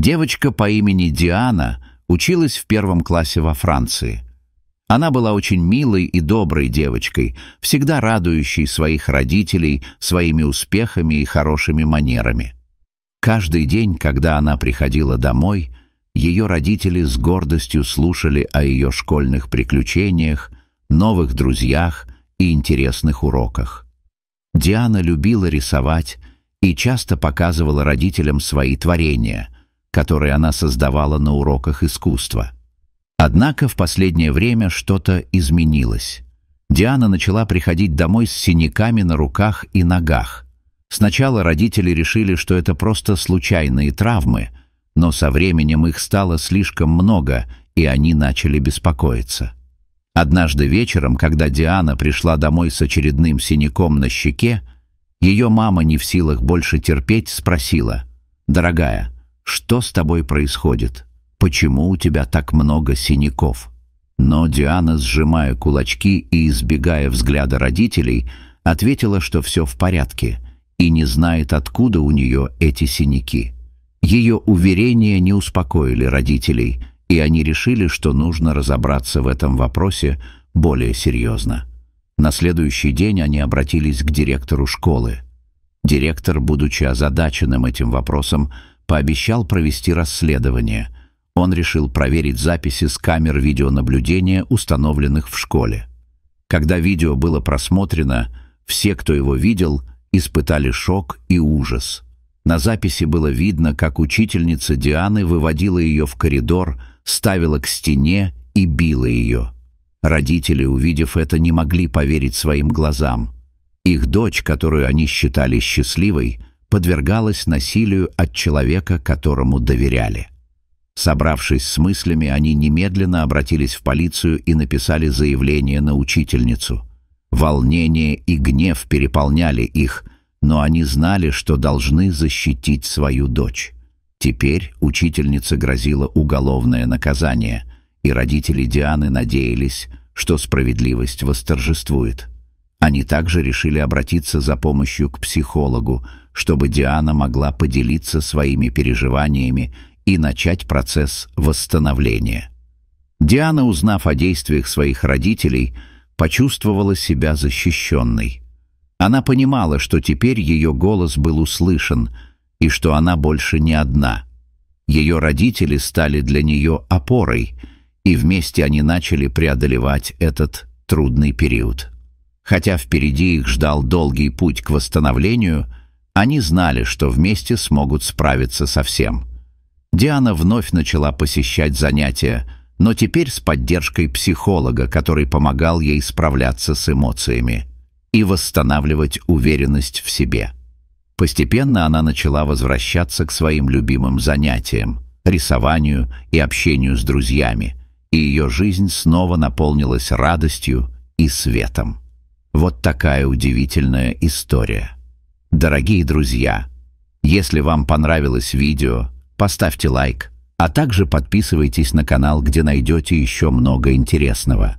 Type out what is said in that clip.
Девочка по имени Диана училась в 1 классе во Франции. Она была очень милой и доброй девочкой, всегда радующей своих родителей своими успехами и хорошими манерами. Каждый день, когда она приходила домой, ее родители с гордостью слушали о ее школьных приключениях, новых друзьях и интересных уроках. Диана любила рисовать и часто показывала родителям свои творения, которые она создавала на уроках искусства. Однако в последнее время что-то изменилось. Диана начала приходить домой с синяками на руках и ногах. Сначала родители решили, что это просто случайные травмы, но со временем их стало слишком много, и они начали беспокоиться. Однажды вечером, когда Диана пришла домой с очередным синяком на щеке, ее мама, не в силах больше терпеть, спросила: «Дорогая, что с тобой происходит? Почему у тебя так много синяков?» Но Диана, сжимая кулачки и избегая взгляда родителей, ответила, что все в порядке, и не знает, откуда у нее эти синяки. Ее уверения не успокоили родителей, и они решили, что нужно разобраться в этом вопросе более серьезно. На следующий день они обратились к директору школы. Директор, будучи озадаченным этим вопросом, пообещал провести расследование. Он решил проверить записи с камер видеонаблюдения, установленных в школе. Когда видео было просмотрено, все, кто его видел, испытали шок и ужас. На записи было видно, как учительница Дианы выводила ее в коридор, ставила к стене и била ее. Родители, увидев это, не могли поверить своим глазам. Их дочь, которую они считали счастливой, подвергалась насилию от человека, которому доверяли. Собравшись с мыслями, они немедленно обратились в полицию и написали заявление на учительницу. Волнение и гнев переполняли их, но они знали, что должны защитить свою дочь. Теперь учительнице грозило уголовное наказание, и родители Дианы надеялись, что справедливость восторжествует. Они также решили обратиться за помощью к психологу, чтобы Диана могла поделиться своими переживаниями и начать процесс восстановления. Диана, узнав о действиях своих родителей, почувствовала себя защищенной. Она понимала, что теперь ее голос был услышан, и что она больше не одна. Ее родители стали для нее опорой, и вместе они начали преодолевать этот трудный период. Хотя впереди их ждал долгий путь к восстановлению, они знали, что вместе смогут справиться со всем. Диана вновь начала посещать занятия, но теперь с поддержкой психолога, который помогал ей справляться с эмоциями и восстанавливать уверенность в себе. Постепенно она начала возвращаться к своим любимым занятиям, рисованию и общению с друзьями, и ее жизнь снова наполнилась радостью и светом. Вот такая удивительная история. Дорогие друзья, если вам понравилось видео, поставьте лайк, а также подписывайтесь на канал, где найдете еще много интересного.